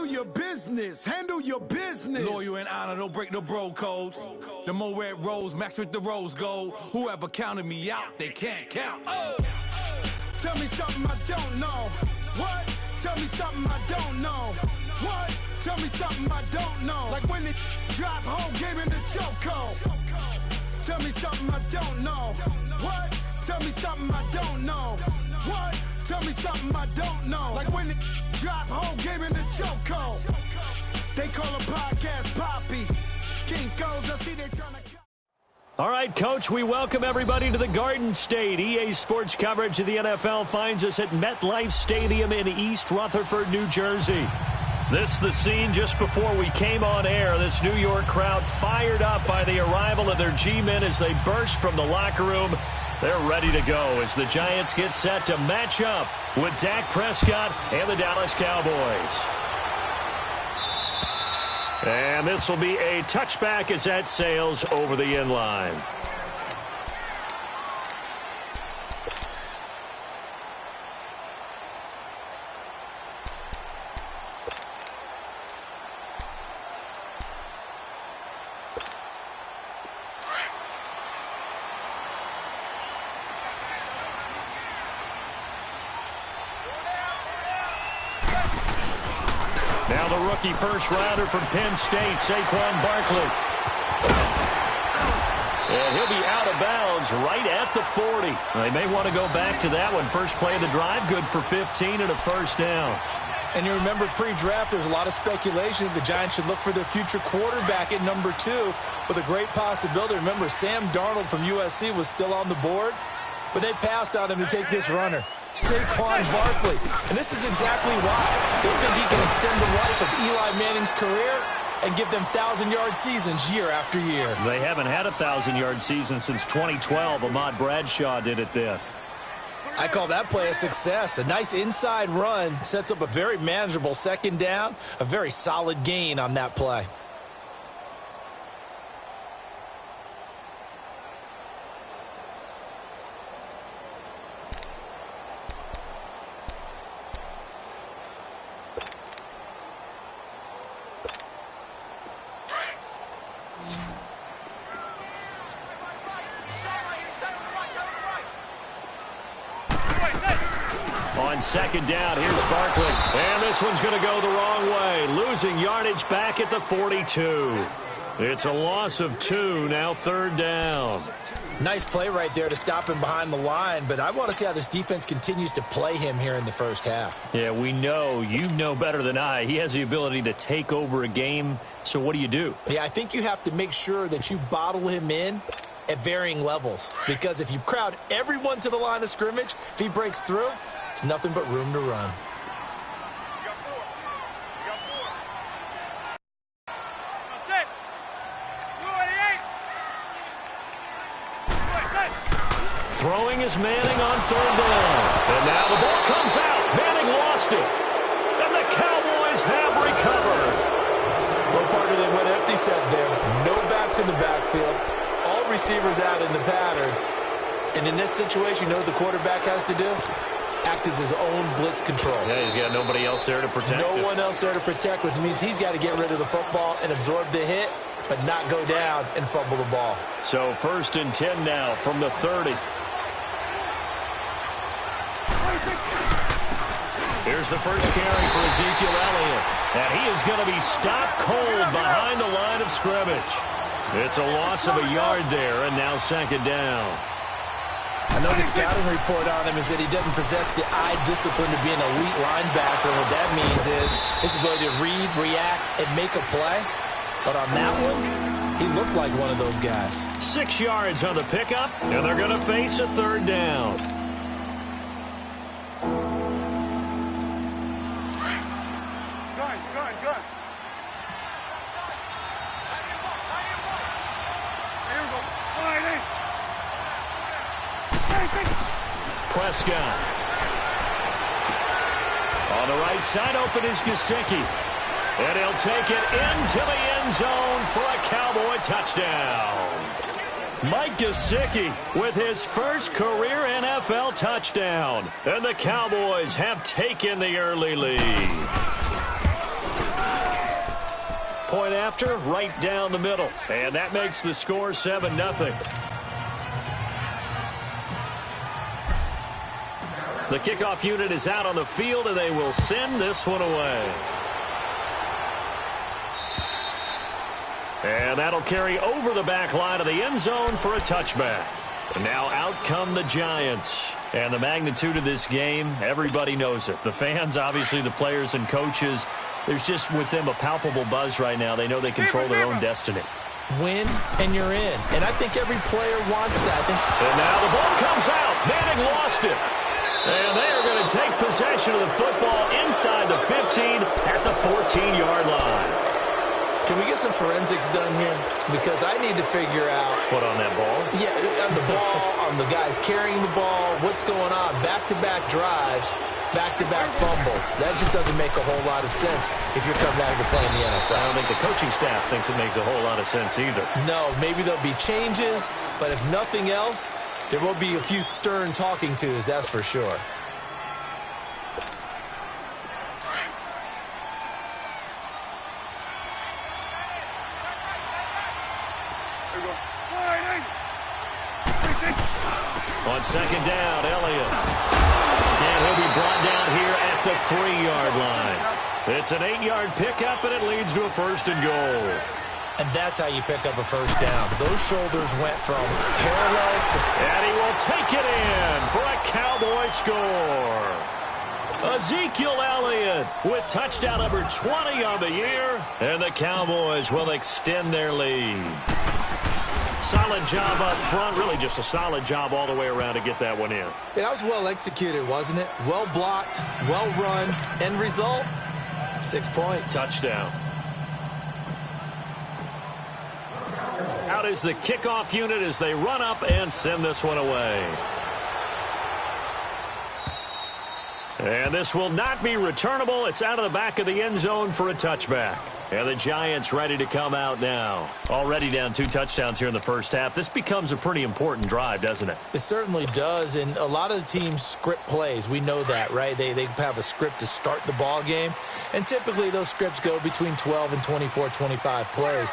Handle your business. Handle your business. Loyal and honor, don't break the bro codes. The more red rose, max with the rose gold. Whoever counted me out, they can't count. Oh! Tell me something I don't know. What? Tell me something I don't know. What? Tell me something I don't know. Like when it drop home, game in the chokehold. Tell me something I don't know. What? Tell me something I don't know. What? Tell me something I don't know. Like when it drop home, game in the chokehold. They call a podcast Poppy. King goes, I see they trying to... All right, Coach, we welcome everybody to the Garden State. EA Sports coverage of the NFL finds us at MetLife Stadium in East Rutherford, New Jersey. This the scene just before we came on air. This New York crowd fired up by the arrival of their G-men as they burst from the locker room. They're ready to go as the Giants get set to match up with Dak Prescott and the Dallas Cowboys. And this will be a touchback as that sails over the end line. Now the rookie first-rounder from Penn State, Saquon Barkley. And he'll be out of bounds right at the 40. They may want to go back to that one. First play of the drive, good for 15 and a first down. And you remember pre-draft, there's a lot of speculation the Giants should look for their future quarterback at number 2 with a great possibility. Remember, Sam Darnold from USC was still on the board, but they passed on him to take this runner, Saquon Barkley. And this is exactly why. They think he can extend the life of Eli Manning's career and give them 1,000-yard seasons year after year. They haven't had a 1,000-yard season since 2012. Ahmad Bradshaw did it then. I call that play a success. A nice inside run sets up a very manageable second down, a very solid gain on that play. On second down, here's Barkley. And this one's going to go the wrong way. Losing yardage back at the 42. It's a loss of 2, now third down. Nice play right there to stop him behind the line, but I want to see how this defense continues to play him here in the first half. Yeah, we know. You know better than I. He has the ability to take over a game, so what do you do? Yeah, I think you have to make sure that you bottle him in at varying levels, because if you crowd everyone to the line of scrimmage, if he breaks through, there's nothing but room to run. Throwing is Manning on third down. And now the ball comes out. Manning lost it. And the Cowboys have recovered. Well, partner, they went empty set there. No backs in the backfield. All receivers out in the pattern. And in this situation, you know what the quarterback has to do? Act as his own blitz control. Yeah, he's got nobody else there to protect. No one else there to protect, which means he's got to get rid of the football and absorb the hit, but not go down and fumble the ball. So 1st and 10 now from the 30. Here's the first carry for Ezekiel Elliott. And he is going to be stopped cold behind the line of scrimmage. It's a loss of a yard there, and now second down. I know the scouting report on him is that he doesn't possess the eye discipline to be an elite linebacker. What that means is his ability to read, react, and make a play. But on that one, he looked like one of those guys. 6 yards on the pickup, and they're going to face a third down. Prescott. On the right side, open is Gesicki. And he'll take it into the end zone for a Cowboy touchdown. Mike Gesicki with his first career NFL touchdown. And the Cowboys have taken the early lead. point after, right down the middle. And that makes the score 7-0. The kickoff unit is out on the field, and they will send this one away. And that'll carry over the back line of the end zone for a touchback. And now out come the Giants. And the magnitude of this game, everybody knows it. The fans, obviously the players and coaches, there's just with them a palpable buzz right now. They know they control their own destiny. Win, and you're in. And I think every player wants that. And now the ball comes out. Manning lost it. And they are going to take possession of the football inside the 15 at the 14-yard line. Can we get some forensics done here? Because I need to figure out... What, on that ball? Yeah, on the ball, on the guys carrying the ball, what's going on. Back-to-back drives, back-to-back fumbles. That just doesn't make a whole lot of sense if you're coming out here playing the NFL. I don't think the coaching staff thinks it makes a whole lot of sense either. No, maybe there'll be changes, but if nothing else, there will be a few stern talking tos, that's for sure. On second down, Elliott. And he'll be brought down here at the 3-yard line. It's an 8-yard pickup, and it leads to a 1st and goal. And that's how you pick up a first down. Those shoulders went from parallel to... And he will take it in for a Cowboy score. Ezekiel Elliott with touchdown number 20 on the year. And the Cowboys will extend their lead. Solid job up front. Really just a solid job all the way around to get that one in. Yeah, that was well executed, wasn't it? Well blocked, well run. End result, 6 points. Touchdown. Out is the kickoff unit as they run up and send this one away. And this will not be returnable. It's out of the back of the end zone for a touchback. And the Giants ready to come out now. Already down 2 touchdowns here in the first half. This becomes a pretty important drive, doesn't it? It certainly does, and a lot of the teams script plays. We know that, right? They have a script to start the ball game, and typically those scripts go between 12 and 24, 25 plays.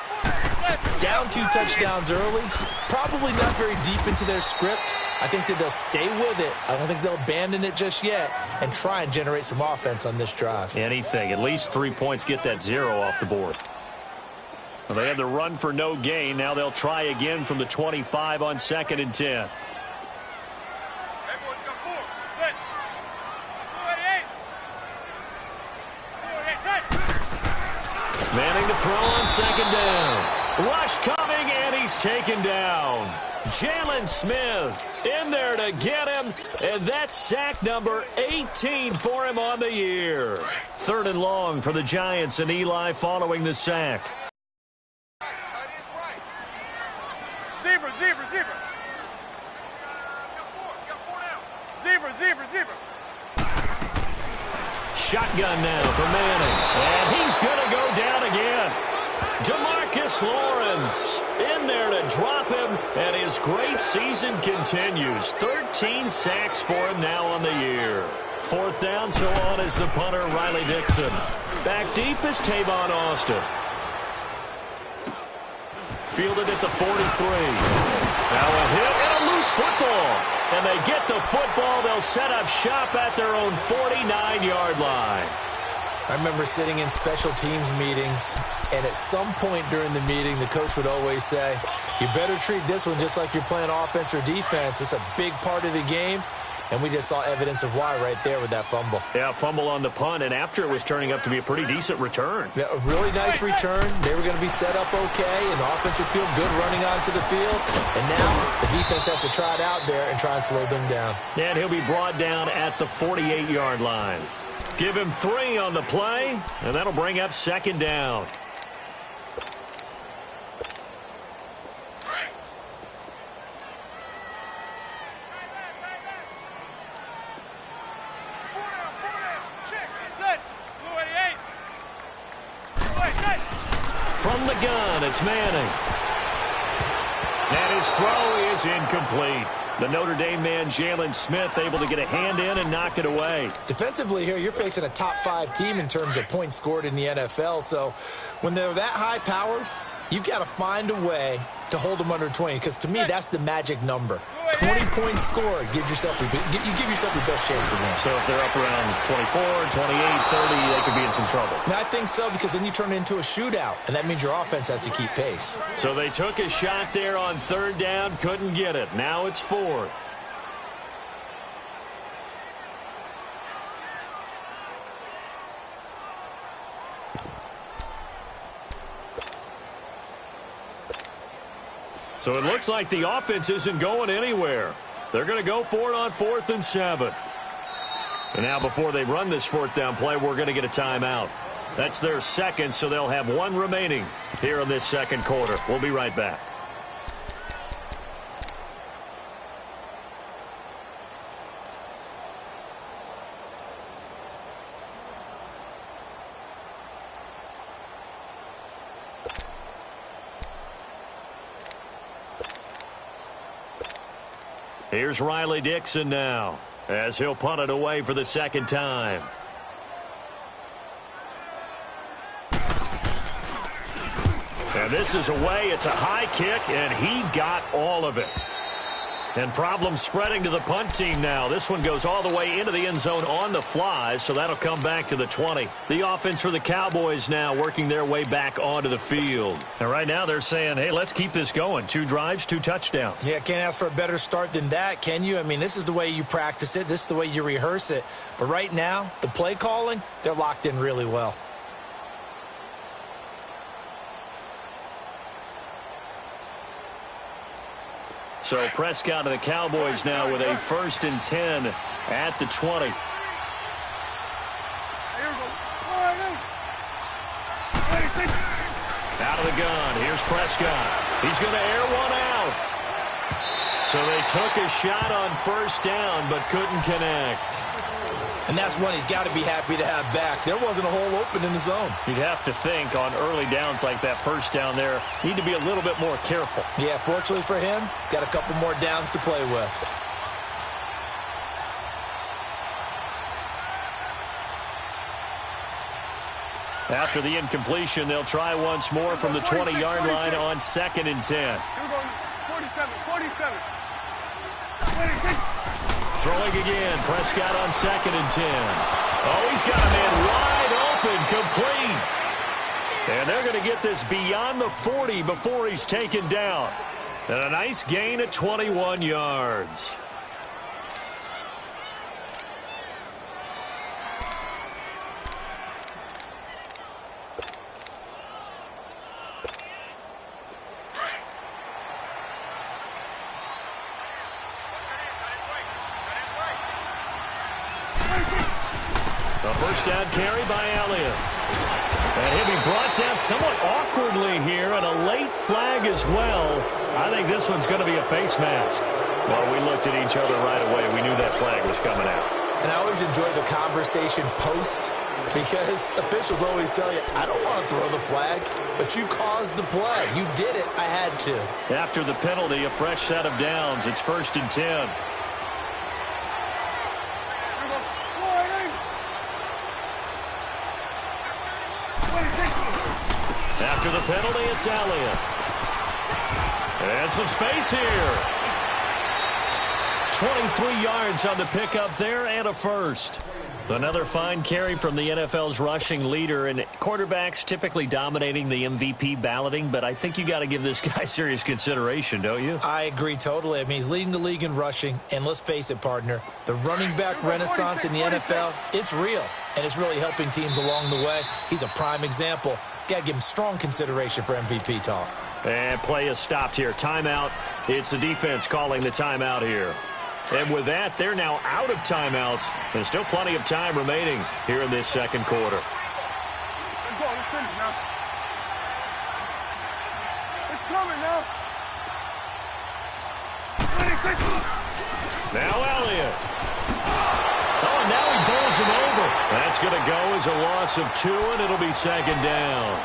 Down 2 touchdowns early, probably not very deep into their script. I think that they'll stay with it. I don't think they'll abandon it just yet and try and generate some offense on this drive. Anything. At least 3 points, get that 0 off the board. Well, they had the run for no gain. Now they'll try again from the 25 on 2nd and 10. Manning to throw on 2nd down. Rush coming, and he's taken down. Jalen Smith in there to get him, and that's sack number 18 for him on the year. 3rd and long for the Giants, and Eli following the sack. Zebra. Zebra. Shotgun now for Manning, and he's going to go down again. DeMarcus Lawrence in there to drop him, and his great season continues. 13 sacks for him now on the year. 4th down, so on is the punter, Riley Dixon. Back deep is Tavon Austin. Fielded at the 43. Now a hit and a loose football. And they get the football. They'll set up shop at their own 49-yard line. I remember sitting in special teams meetings, and at some point during the meeting, the coach would always say, you better treat this one just like you're playing offense or defense. It's a big part of the game, and we just saw evidence of why right there with that fumble. Yeah, fumble on the punt, and after it was turning up to be a pretty decent return. Yeah, a really nice return. They were going to be set up okay, and the offense would feel good running onto the field. And now the defense has to try it out there and try and slow them down. And he'll be brought down at the 48-yard line. Give him 3 on the play, and that'll bring up 2nd down. From the gun, it's Manning. And his throw is incomplete. The Notre Dame man, Jalen Smith, able to get a hand in and knock it away. Defensively here, you're facing a top-5 team in terms of points scored in the NFL. So when they're that high-powered, you've got to find a way to hold them under 20, because to me, that's the magic number. 20 points scored, you give yourself your best chance to win. So if they're up around 24, 28, 30, they could be in some trouble. I think so, because then you turn it into a shootout, and that means your offense has to keep pace. So they took a shot there on third down, couldn't get it. Now it's fourth. So it looks like the offense isn't going anywhere. They're going to go for it on 4th and 7. And now before they run this 4th down play, we're going to get a timeout. That's their second, so they'll have one remaining here in this second quarter. We'll be right back. Here's Riley Dixon now, as he'll punt it away for the second time. And this is away. It's a high kick, and he got all of it. And problems spreading to the punt team now. This one goes all the way into the end zone on the fly, so that'll come back to the 20. The offense for the Cowboys now working their way back onto the field. And right now they're saying, hey, let's keep this going. 2 drives, 2 touchdowns. Yeah, can't ask for a better start than that, can you? I mean, this is the way you practice it. This is the way you rehearse it. But right now, the play calling, they're locked in really well. So Prescott and the Cowboys now with a 1st and 10 at the 20. Out of the gun. Here's Prescott. He's going to air one out. So they took a shot on 1st down but couldn't connect. And that's one he's got to be happy to have back. There wasn't a hole open in the zone. You'd have to think on early downs like that 1st down there, need to be a little bit more careful. Yeah, fortunately for him, got a couple more downs to play with. After the incompletion, they'll try once more from the 20-yard line on 2nd and 10. 47. Throwing again. Prescott on 2nd and 10. Oh, he's got a man wide open, complete. And they're going to get this beyond the 40 before he's taken down. And a nice gain at 21 yards. A first down carry by Elliott. And he'll be brought down somewhat awkwardly here, and a late flag as well. I think this one's going to be a face mask. Well, we looked at each other right away. We knew that flag was coming out. And I always enjoy the conversation post, because officials always tell you, I don't want to throw the flag, but you caused the play. You did it. I had to. After the penalty, a fresh set of downs. It's 1st and 10. After the penalty, it's Elliott. And some space here. 23 yards on the pickup there and a first. Another fine carry from the NFL's rushing leader, and quarterbacks typically dominating the MVP balloting, but I think you got to give this guy serious consideration, don't you? I agree totally. I mean, he's leading the league in rushing, and let's face it, partner, the running back renaissance in the NFL, it's real, and it's really helping teams along the way. He's a prime example. Got to give him strong consideration for MVP talk. And play is stopped here. Timeout. It's the defense calling the timeout here. And with that, they're now out of timeouts. There's still plenty of time remaining here in this second quarter. Let's go. Let's finish now. It's coming now. Now Elliott. Oh, and now he bowls him over. That's going to go as a loss of 2, and it'll be 2nd down.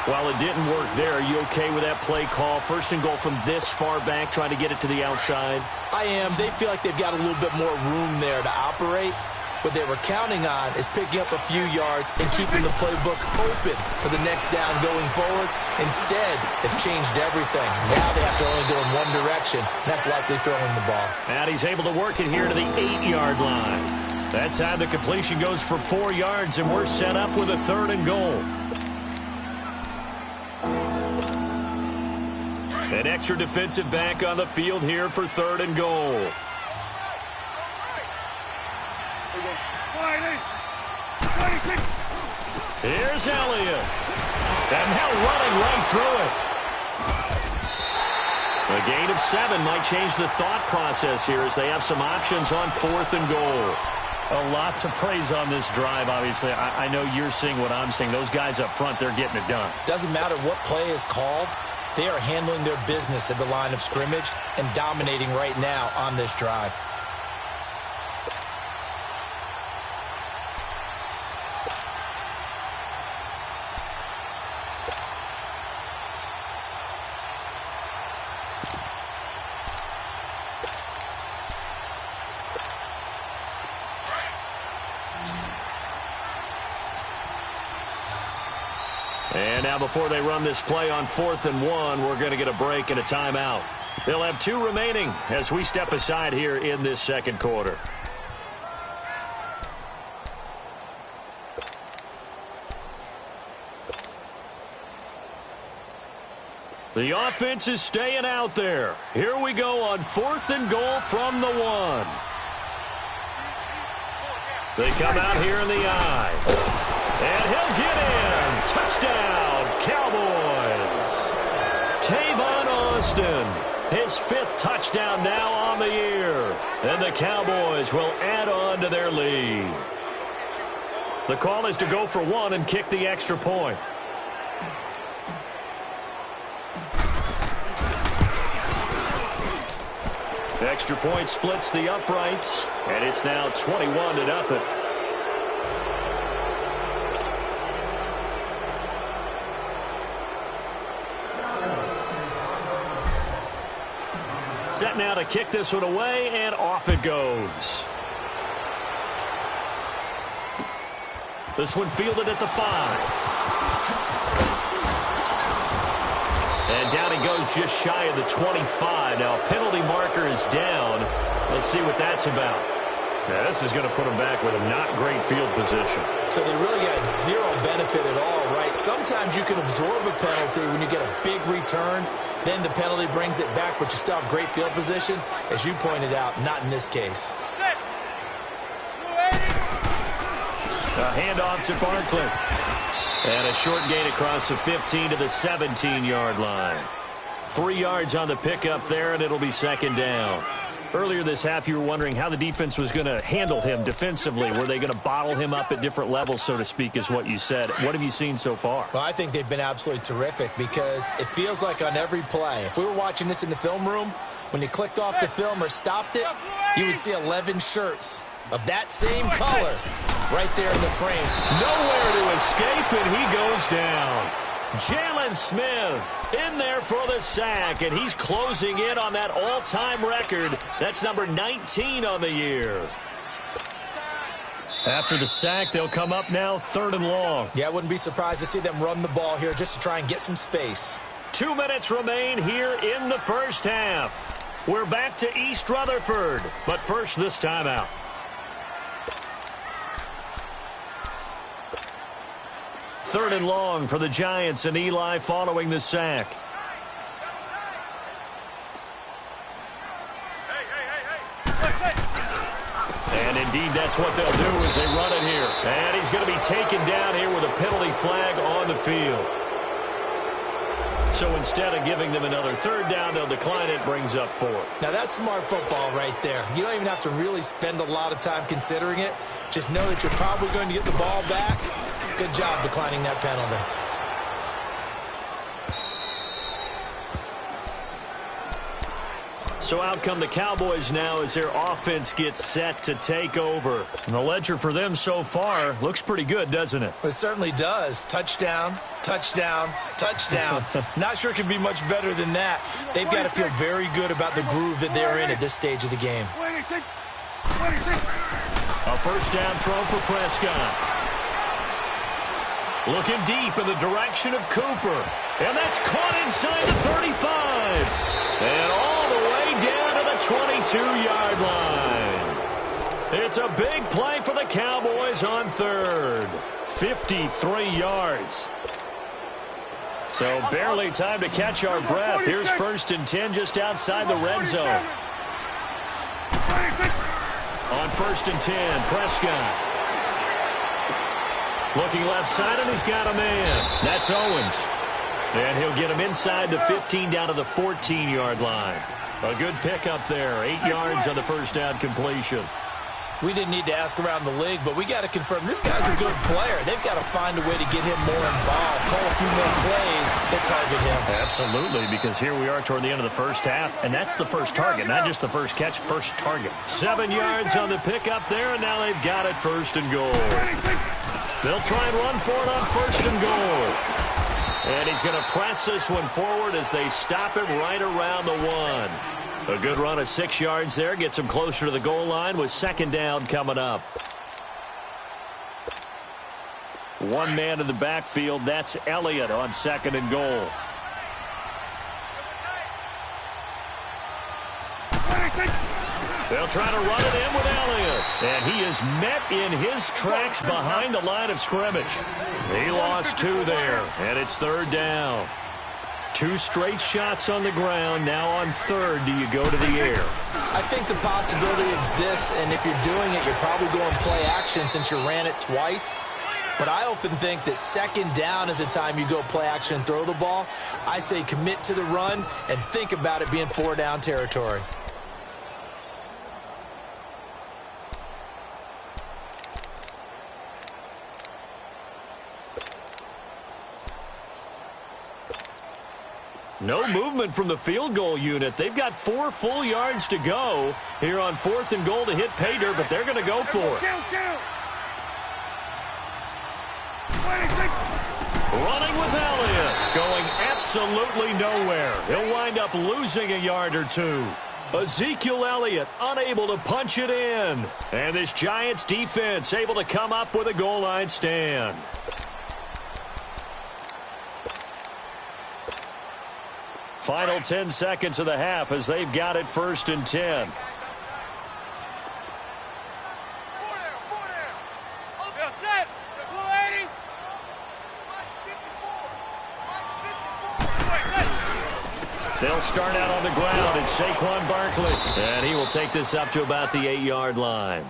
Well, it didn't work there. Are you okay with that play call? First and goal from this far back, trying to get it to the outside. I am. They feel like they've got a little bit more room there to operate. What they were counting on is picking up a few yards and keeping the playbook open for the next down going forward. Instead, they've changed everything. Now they have to only go in one direction, and that's likely throwing the ball. And he's able to work it here to the 8-yard line. That time the completion goes for 4 yards, and we're set up with a 3rd and goal. An extra defensive back on the field here for 3rd and goal. Here's Elliott. And now running right through it. A gain of 7 might change the thought process here as they have some options on 4th and goal. A lot to praise on this drive, obviously. I know you're seeing what I'm seeing. Those guys up front, they're getting it done. Doesn't matter what play is called. They are handling their business at the line of scrimmage and dominating right now on this drive. And now before they run this play on 4th and 1, we're going to get a break and a timeout. They'll have 2 remaining as we step aside here in this second quarter. The offense is staying out there. Here we go on 4th and goal from the 1. They come out here in the I. And he'll get in. Touchdown, Cowboys. Tavon Austin, his 5th touchdown now on the year. And the Cowboys will add on to their lead. The call is to go for 1 and kick the extra point. Extra point splits the uprights, and it's now 21-0. Set now to kick this one away, and off it goes. This one fielded at the 5. And down he goes just shy of the 25. Now a penalty marker is down. Let's see what that's about. Yeah, this is going to put him back with a not great field position. So they really got zero benefit at all, right? Sometimes you can absorb a penalty when you get a big return. Then the penalty brings it back, but you still have great field position. As you pointed out, not in this case. A handoff to Barkley. And a short gain across the 15 to the 17-yard line. 3 yards on the pickup there, and it'll be 2nd down. Earlier this half, you were wondering how the defense was going to handle him defensively. Were they going to bottle him up at different levels, so to speak, is what you said. What have you seen so far? Well, I think they've been absolutely terrific because it feels like on every play, if we were watching this in the film room, when you clicked off the film or stopped it, you would see 11 shirts of that same color right there in the frame. Nowhere to escape, and he goes down. Jalen Smith in there for the sack, and he's closing in on that all-time record. That's number 19 on the year. After the sack, they'll come up now 3rd and long. Yeah, I wouldn't be surprised to see them run the ball here just to try and get some space. 2 minutes remain here in the first half. We're back to East Rutherford, but first this timeout. Third and long for the Giants, and Eli following the sack. And indeed, that's what they'll do as they run it here. And he's going to be taken down here with a penalty flag on the field. So instead of giving them another 3rd down, they'll decline it, brings up 4. Now that's smart football right there. You don't even have to really spend a lot of time considering it. Just know that you're probably going to get the ball back. Good job declining that penalty. So out come the Cowboys now as their offense gets set to take over. And the ledger for them so far looks pretty good, doesn't it? It certainly does. Touchdown, touchdown, touchdown. Not sure it can be much better than that. They've got to feel very good about the groove that they're in at this stage of the game. A first down throw for Prescott. Looking deep in the direction of Cooper. And that's caught inside the 35. And all the way down to the 22-yard line. It's a big play for the Cowboys on third. 53 yards. So barely time to catch our breath. Here's first and 10 just outside the red zone. On first and 10, Prescott. Looking left side, and he's got a man. That's Owens. And he'll get him inside the 15 down to the 14-yard line. A good pickup there. 8 yards on the first down completion. We didn't need to ask around the league, but we got to confirm this guy's a good player. They've got to find a way to get him more involved, call a few more plays that target him. Absolutely, because here we are toward the end of the first half, and that's the first target, not just the first catch, first target. 7 yards on the pickup there, and now they've got it first and goal. They'll try and run for it on first and goal. And he's going to press this one forward as they stop him right around the 1. A good run of 6 yards there. Gets him closer to the goal line with second down coming up. One man in the backfield. That's Elliott on second and goal. They'll try to run it in with Elliott. And he is met in his tracks behind the line of scrimmage. He lost 2 there. And it's third down. 2 straight shots on the ground. Now on third, do you go to the air? I think the possibility exists, and if you're doing it, you're probably going play action since you ran it twice. But I often think that second down is a time you go play action and throw the ball. I say commit to the run and think about it being 4 down territory. No movement from the field goal unit. They've got 4 full yards to go here on fourth and goal to hit pay dirt, but they're going to go for it. Running with Elliott. Going absolutely nowhere. He'll wind up losing a yard or 2. Ezekiel Elliott unable to punch it in. And this Giants defense able to come up with a goal line stand. Final 10 seconds of the half as they've got it first and 10. They'll start out on the ground. It's Saquon Barkley. And he will take this up to about the 8-yard line.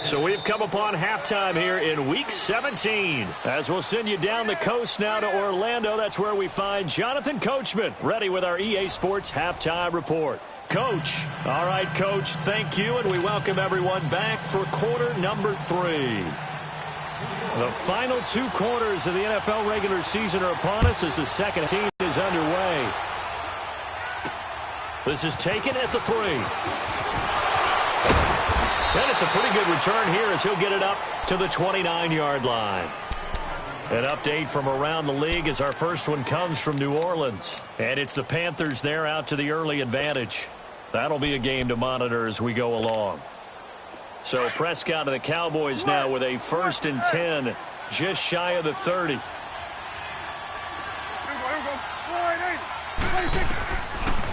So we've come upon halftime here in Week 17. As we'll send you down the coast now to Orlando. That's where we find Jonathan Coachman, ready with our EA Sports Halftime Report. Coach. All right, Coach, thank you, and we welcome everyone back for quarter number 3. The final 2 quarters of the NFL regular season are upon us as the second team is underway. This is taken at the 3. And it's a pretty good return here as he'll get it up to the 29-yard line. An update from around the league as our first one comes from New Orleans. And it's the Panthers there out to the early advantage. That'll be a game to monitor as we go along. So Prescott and the Cowboys now with a first and 10 just shy of the 30.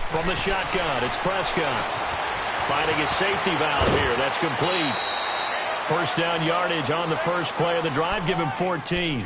From the shotgun, it's Prescott. Finding his safety valve here. That's complete. First down yardage on the first play of the drive. Give him 14.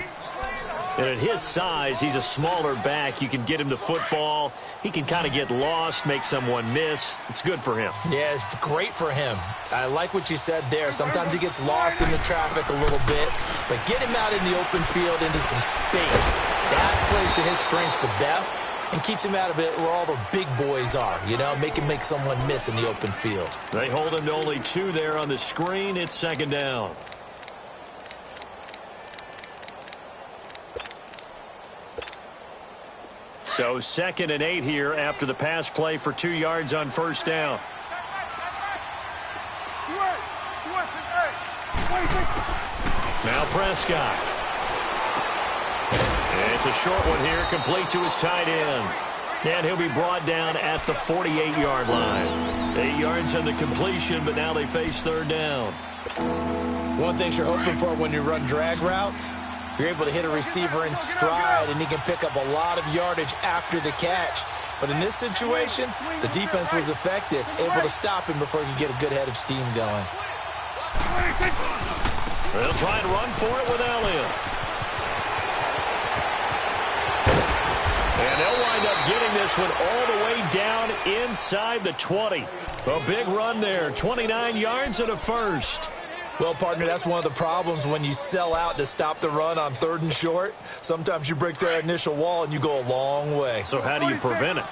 And at his size, he's a smaller back. You can get him to football. He can kind of get lost, make someone miss. It's good for him. Yeah, it's great for him. I like what you said there. Sometimes he gets lost in the traffic a little bit, but get him out in the open field into some space. That plays to his strengths the best and keeps him out of it where all the big boys are, you know, make him make someone miss in the open field. They hold him to only 2 there on the screen. It's second down. So 2nd and 8 here after the pass play for 2 yards on first down. Now Prescott. It's a short one here, complete to his tight end. And he'll be brought down at the 48-yard line. 8 yards on the completion, but now they face 3rd down. One thing you're hoping for when you run drag routes, you're able to hit a receiver in stride, and he can pick up a lot of yardage after the catch. But in this situation, the defense was effective, able to stop him before he could get a good head of steam going. They'll try and run for it with Elliott. And they'll wind up getting this one all the way down inside the 20. A big run there, 29 yards and a first. Well, partner, that's one of the problems when you sell out to stop the run on 3rd and short. Sometimes you break that initial wall and you go a long way. So how do you prevent it?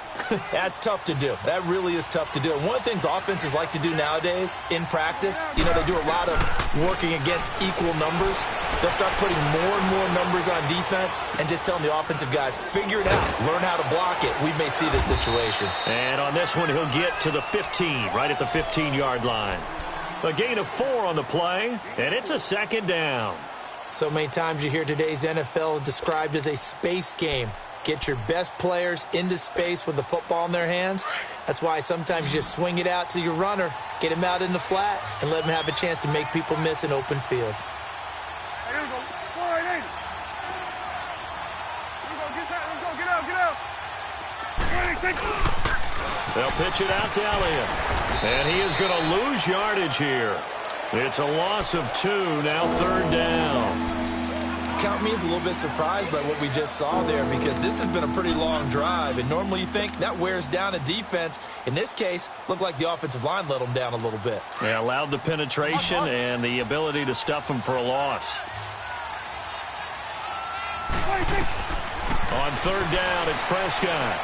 That's tough to do. That really is tough to do. And one of the things offenses like to do nowadays in practice, they do a lot of working against equal numbers. They'll start putting more and more numbers on defense and just telling the offensive guys, figure it out, learn how to block it. We may see this situation. And on this one, he'll get to the 15, right at the 15-yard line. A gain of 4 on the play, and it's a 2nd down. So many times you hear today's NFL described as a space game. Get your best players into space with the football in their hands. That's why sometimes you just swing it out to your runner, get him out in the flat, and let him have a chance to make people miss an open field. Here we go. All right, Here we go. Get out. They'll pitch it out to Elliott. And he is going to lose yardage here. It's a loss of 2, now 3rd down. Count me as a little bit surprised by what we just saw there, because this has been a pretty long drive, and normally you think that wears down a defense. In this case, looked like the offensive line let them down a little bit. They allowed the penetration and the ability to stuff them for a loss. On 3rd down, it's Prescott.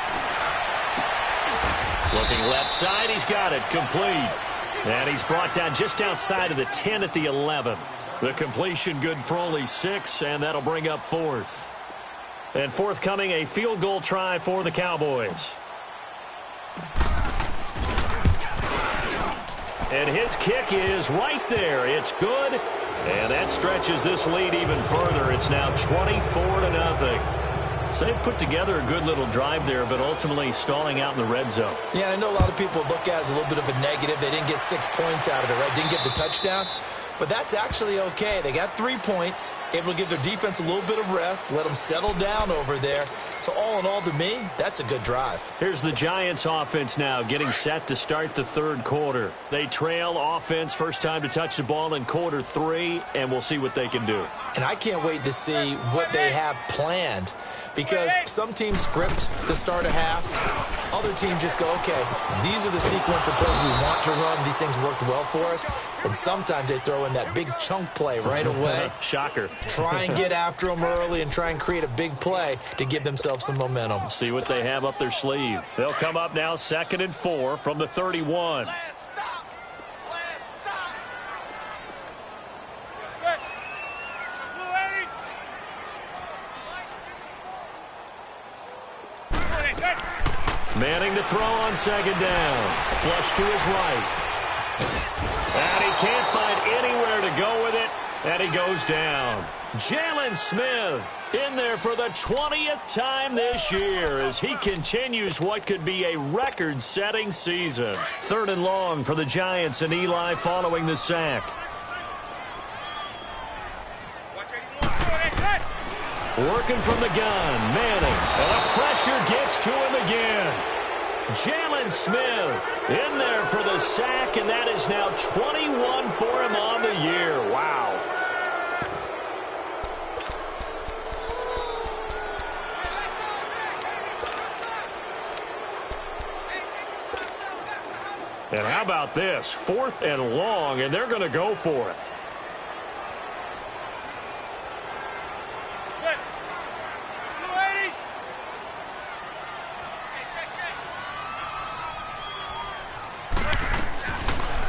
Looking left side, he's got it, complete. And he's brought down just outside of the 10 at the 11. The completion good for only 6, and that'll bring up 4th. And forthcoming, a field goal try for the Cowboys. And his kick is right there. It's good, and that stretches this lead even further. It's now 24-0. So they put together a good little drive there, but ultimately stalling out in the red zone. Yeah, I know a lot of people look at it as a little bit of a negative. They didn't get 6 points out of it, right? Didn't get the touchdown. But that's actually okay. They got 3 points, able to give their defense a little bit of rest, let them settle down over there. So all in all, to me, that's a good drive. Here's the Giants offense now getting set to start the 3rd quarter. They trail offense, first time to touch the ball in quarter 3, and we'll see what they can do. And I can't wait to see what they have planned, because some teams script to start a half. Other teams just go, okay, these are the sequence of plays we want to run. These things worked well for us. And sometimes they throw in that big chunk play right away. Shocker. Try and get after them early and try and create a big play to give themselves some momentum. See what they have up their sleeve. They'll come up now 2nd and 4 from the 31. Manning to throw on 2nd down. Flush to his right. And he can't find anywhere to go with it. And he goes down. Jalen Smith in there for the 20th time this year as he continues what could be a record-setting season. 3rd and long for the Giants, and Eli following the sack. Working from the gun, Manning. And the pressure gets to him again. Jalen Smith in there for the sack, and that is now 21 for him on the year. Wow. And how about this? 4th and long, and they're going to go for it.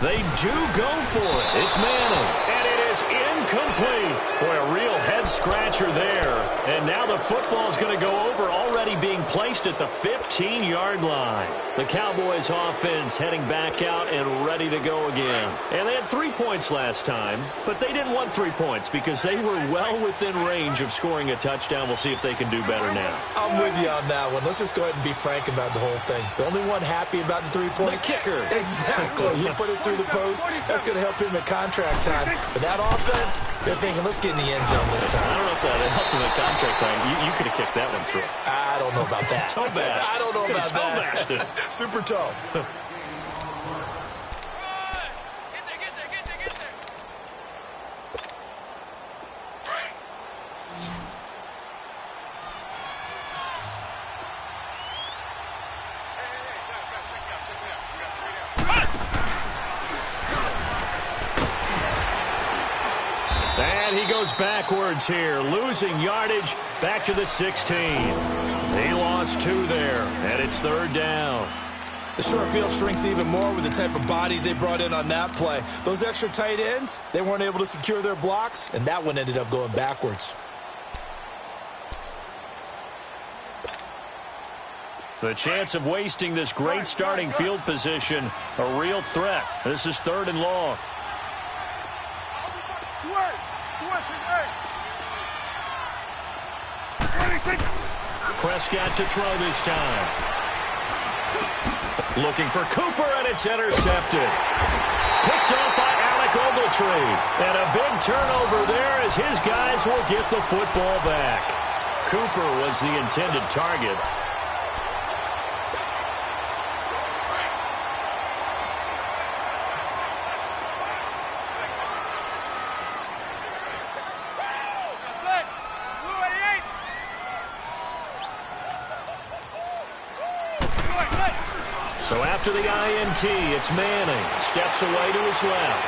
They do go for it. It's Manning, and it is incomplete. Boy, a real head scratcher there. And now the football's going to go over, already being placed at the 15-yard line. The Cowboys offense heading back out and ready to go again. And they had 3 points last time, but they didn't want 3 points because they were well within range of scoring a touchdown. We'll see if they can do better now. I'm with you on that one. Let's just go ahead and be frank about the whole thing. The only one happy about the 3-point? The kicker. Exactly. He put it through the post. That's going to help him at contract time. But that offense, they're thinking, let's get in the end zone this time. I don't know if that helped him at contract time. You could have kicked that one through. I don't know about that. Toe bash. I don't know about toe that. bashed. Super toe. And he goes backwards here, losing yardage back to the 16. He lost 2 there, and it's 3rd down. The short field shrinks even more with the type of bodies they brought in on that play. Those extra tight ends, they weren't able to secure their blocks, and that one ended up going backwards. The chance of wasting this great starting field position, a real threat. This is 3rd and long. Prescott to throw this time. Looking for Cooper, and it's intercepted. Picked off by Alec Ogletree. And a big turnover there as his guys will get the football back. Cooper was the intended target. So after the INT, it's Manning. Steps away to his left.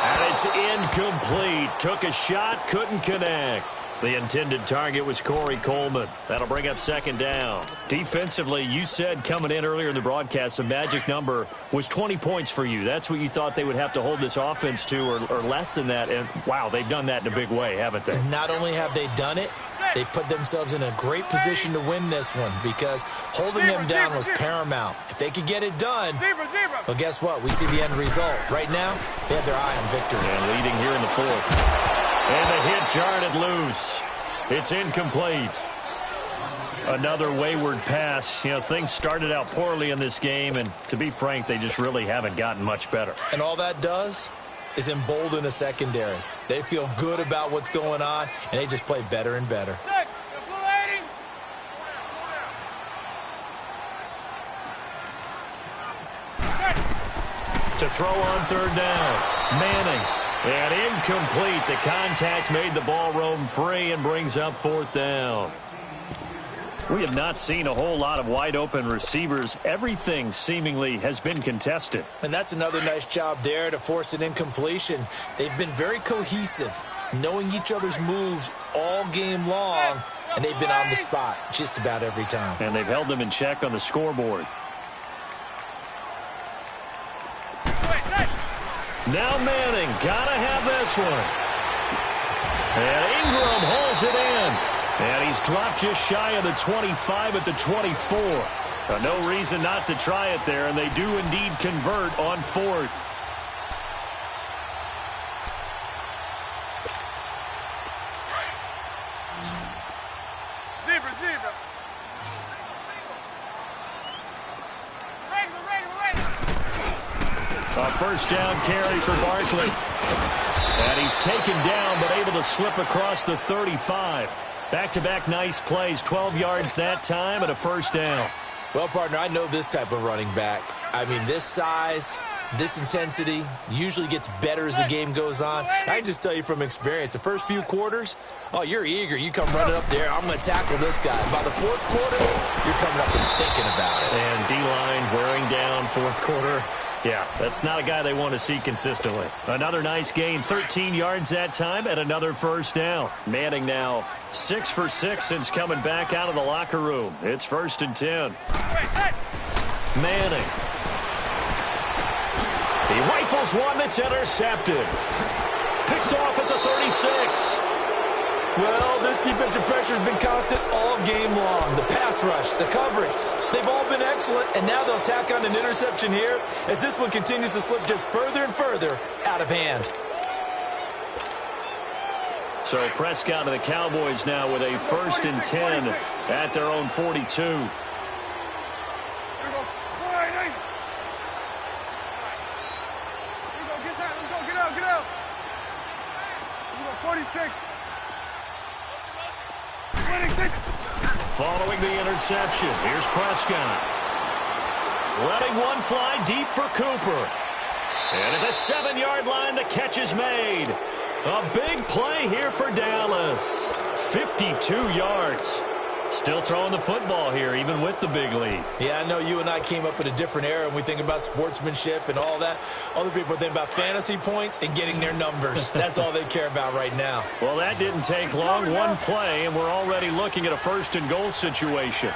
And it's incomplete. Took a shot, couldn't connect. The intended target was Corey Coleman. That'll bring up 2nd down. Defensively, you said coming in earlier in the broadcast, the magic number was 20 points for you. That's what you thought they would have to hold this offense to, or less than that. And, wow, they've done that in a big way, haven't they? Not only have they done it, they put themselves in a great position to win this one because holding them down was paramount. If they could get it done, well, guess what? We see the end result. Right now, they have their eye on victory. And leading here in the 4th. And the hit jarred it loose. It's incomplete. Another wayward pass. You know, things started out poorly in this game, and to be frank, they just really haven't gotten much better. And all that does is embolden a secondary. They feel good about what's going on, and they just play better and better. To throw on 3rd down. Manning. And incomplete. The contact made the ball roam free and brings up 4th down. We have not seen a whole lot of wide-open receivers. Everything seemingly has been contested. And that's another nice job there to force an incompletion. They've been very cohesive, knowing each other's moves all game long, and they've been on the spot just about every time. And they've held them in check on the scoreboard. Now Manning, gotta have this one. And Ingram holds it in. And he's dropped just shy of the 25 at the 24. No reason not to try it there, and they do indeed convert on 4th. A 1st down carry for Barkley. And he's taken down, but able to slip across the 35. Back-to-back nice plays, 12 yards that time, and a 1st down. Well, partner, I know this type of running back. I mean, this size, this intensity usually gets better as the game goes on. I can just tell you from experience, the first few quarters, oh, you're eager. You come running up there, I'm going to tackle this guy. By the 4th quarter, you're coming up and thinking about it. And D-line wearing down 4th quarter. Yeah, that's not a guy they want to see consistently. Another nice gain, 13 yards that time, and another 1st down. Manning now 6 for 6 since coming back out of the locker room. It's 1st and 10. Manning. He rifles one that's intercepted. Picked off at the 36. Well, this defensive pressure has been constant all game long. The pass rush, the coverage, they've all been excellent, and now they'll tack on an interception here as this one continues to slip just further and further out of hand. So Prescott and the Cowboys now with a 1st and 10 at their own 42. Following the interception, here's Prescott. Letting one fly deep for Cooper. And at the 7-yard line, the catch is made. A big play here for Dallas. 52 yards. Still throwing the football here, even with the big lead. Yeah, I know you and I came up in a different era, and we think about sportsmanship and all that. Other people think about fantasy points and getting their numbers. That's all they care about right now. Well, that didn't take long. One play, and we're already looking at a 1st and goal situation.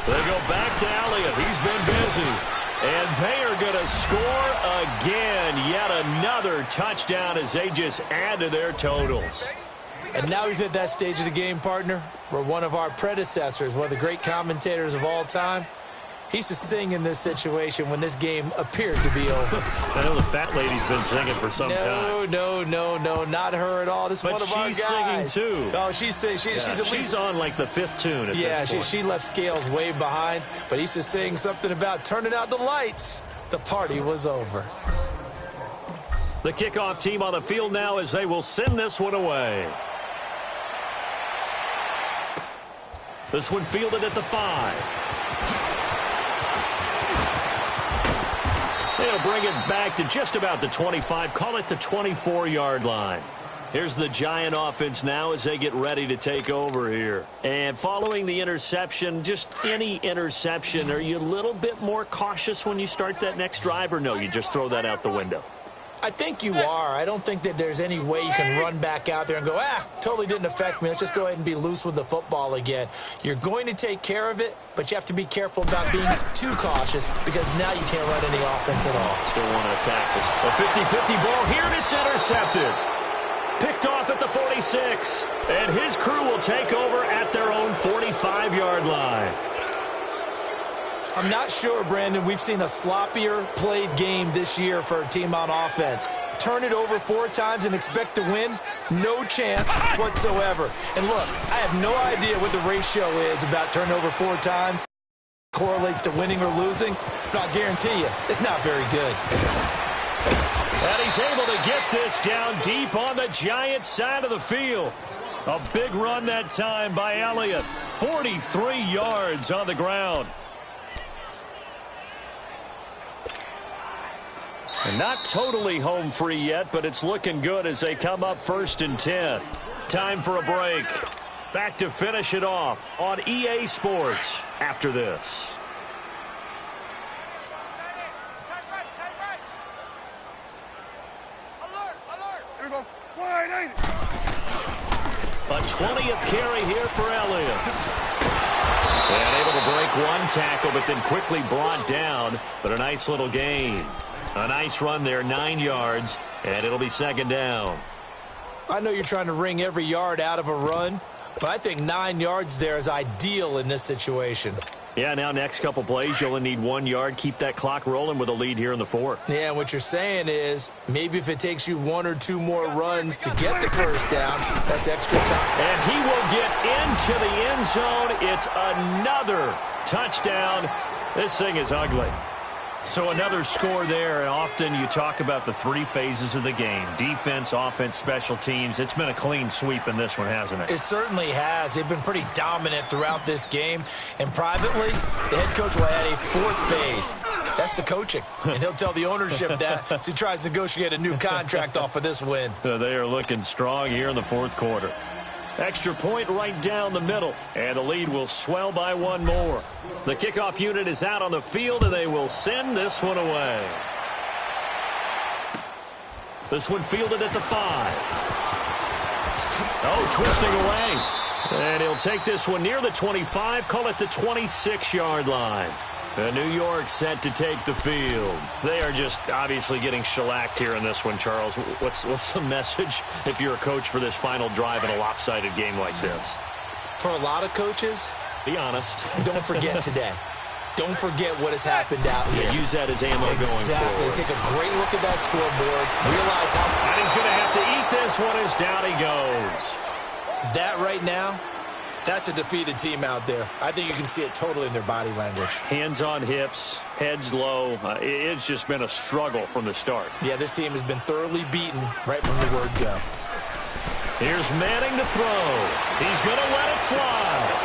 They go back to Elliott. He's been busy. And they are going to score again. Yet another touchdown as they just add to their totals. And now we've hit that stage of the game, partner, where one of our predecessors, one of the great commentators of all time, he used to sing in this situation when this game appeared to be over. I know the fat lady's been singing for some time. No, not her at all. This is one of our guys. But she's singing, too. Oh, she's at least... She's on, like, the 5th tune at this point. She left Scales way behind, but he used to sing something about turning out the lights. The party was over. The kickoff team on the field now as they will send this one away. This one fielded at the 5. They'll bring it back to just about the 25. Call it the 24-yard line. Here's the Giant offense now as they get ready to take over here. And following the interception, just any interception, are you a little bit more cautious when you start that next drive, or no, you just throw that out the window? I think you are. I don't think that there's any way you can run back out there and go, totally didn't affect me. Let's just go ahead and be loose with the football again. You're going to take care of it, but you have to be careful about being too cautious because now you can't run any offense at all. Still want to attack this. A 50-50 ball here, and it's intercepted. Picked off at the 46. And his crew will take over at their own 45-yard line. I'm not sure, Brandon, we've seen a sloppier played game this year for a team on offense. Turn it over 4 times and expect to win? No chance whatsoever. And look, I have no idea what the ratio is about turnover 4 times. Correlates to winning or losing. But I'll guarantee you, it's not very good. And he's able to get this down deep on the Giants side of the field. A big run that time by Elliott. 43 yards on the ground. And not totally home free yet, but it's looking good as they come up 1st and 10. Time for a break. Back to finish it off on EA Sports after this. A 20th carry here for Elliott. And able to break one tackle, but then quickly brought down. But a nice little gain. A nice run there, 9 yards, and it'll be 2nd down. I know you're trying to wring every yard out of a run, but I think 9 yards there is ideal in this situation. Yeah, now next couple plays, you only need 1 yard. Keep that clock rolling with a lead here in the 4th. Yeah, and what you're saying is maybe if it takes you 1 or 2 more runs to get the first down, that's extra time. And he will get into the end zone. It's another touchdown. This thing is ugly. So another score there, and often you talk about the 3 phases of the game. Defense, offense, special teams. It's been a clean sweep in this one, hasn't it? It certainly has. They've been pretty dominant throughout this game. And privately, the head coach will add a 4th phase. That's the coaching. And he'll tell the ownership that as he tries to negotiate a new contract off of this win. They are looking strong here in the 4th quarter. Extra point right down the middle, and the lead will swell by 1 more. The kickoff unit is out on the field, and they will send this one away. This one fielded at the 5. Oh, twisting away. And he'll take this one near the 25, call it the 26-yard line. New York set to take the field. They are just obviously getting shellacked here in this one, Charles. What's the message if you're a coach for this final drive in a lopsided game like this? For a lot of coaches, be honest. Don't forget today. Don't forget what has happened out here. Yeah, use that as ammo going forward. Exactly. Take a great look at that scoreboard. Realize how... And he's going to have to eat this one as down he goes. That right now, that's a defeated team out there. I think you can see it totally in their body language. Hands on hips, heads low. It's just been a struggle from the start. Yeah, this team has been thoroughly beaten right from the word go. Here's Manning to throw. He's going to let it fly.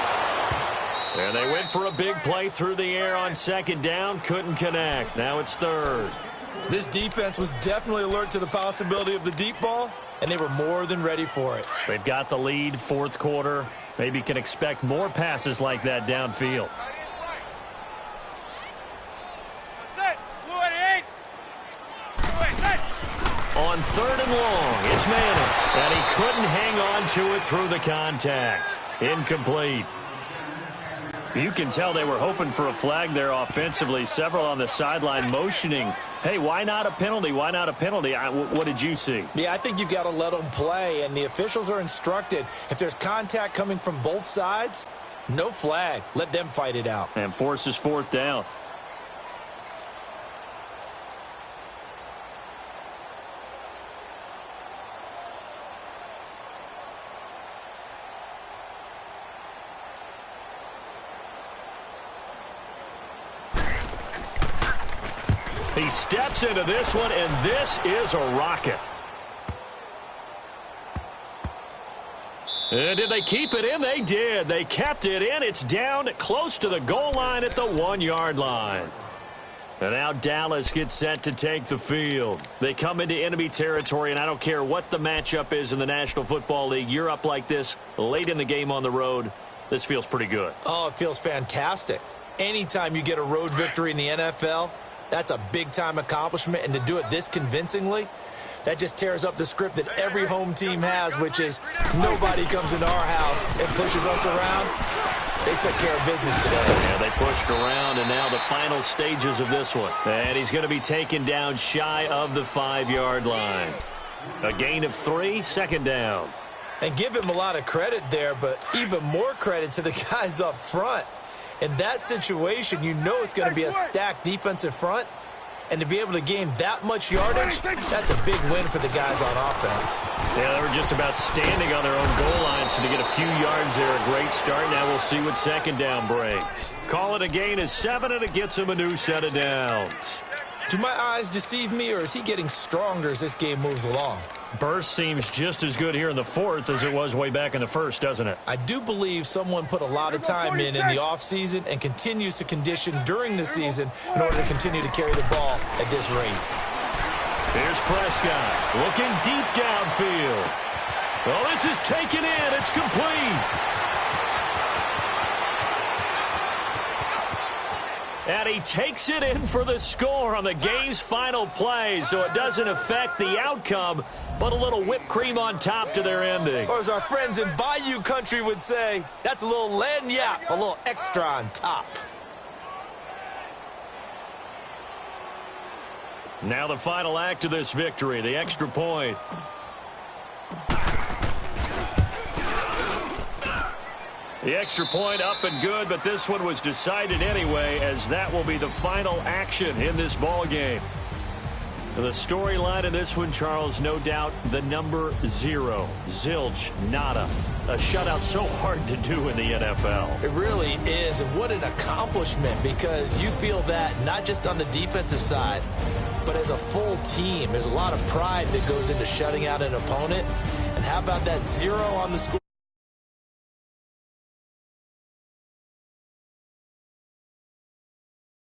And they went for a big play through the air on second down. Couldn't connect. Now it's third. This defense was definitely alert to the possibility of the deep ball, and they were more than ready for it. They've got the lead, fourth quarter. Maybe can expect more passes like that downfield. On third and long, it's Manning. And he couldn't hang on to it through the contact. Incomplete. You can tell they were hoping for a flag there offensively. Several on the sideline motioning, hey, why not a penalty? Why not a penalty? What did you see? Yeah, I think you've got to let them play, and the officials are instructed. If there's contact coming from both sides, no flag. Let them fight it out. And forces fourth down. He steps into this one, and this is a rocket. And did they keep it in? They did. They kept it in. It's down close to the goal line at the 1-yard line. And now Dallas gets set to take the field. They come into enemy territory, and I don't care what the matchup is in the National Football League. You're up like this late in the game on the road. This feels pretty good. Oh, it feels fantastic. Anytime you get a road victory in the NFL, that's a big-time accomplishment, and to do it this convincingly, that just tears up the script that every home team has, which is nobody comes into our house and pushes us around. They took care of business today. Yeah, they pushed around, and now the final stages of this one. And he's going to be taken down shy of the 5-yard line. A gain of 3, second down. And give him a lot of credit there, but even more credit to the guys up front. In that situation, you know it's going to be a stacked defensive front. And to be able to gain that much yardage, that's a big win for the guys on offense. Yeah, they were just about standing on their own goal line, so to get a few yards there, a great start. Now we'll see what second down brings. Call it a gain of 7, and it gets him a new set of downs. Do my eyes deceive me, or is he getting stronger as this game moves along? Burst seems just as good here in the fourth as it was way back in the first, doesn't it? I do believe someone put a lot of time in the offseason and continues to condition during the season in order to continue to carry the ball at this rate. Here's Prescott looking deep downfield. Well, this is taken in. It's complete. And he takes it in for the score on the game's final play, so it doesn't affect the outcome, but a little whipped cream on top to their ending. Or as our friends in Bayou country would say, that's a little lagniappe, a little extra on top. Now the final act of this victory, the extra point. The extra point up and good, but this one was decided anyway, as that will be the final action in this ball game. The storyline in this one, Charles, no doubt the number 0. Zilch, nada. A shutout so hard to do in the NFL. It really is, and what an accomplishment, because you feel that not just on the defensive side, but as a full team. There's a lot of pride that goes into shutting out an opponent. And how about that 0 on the score?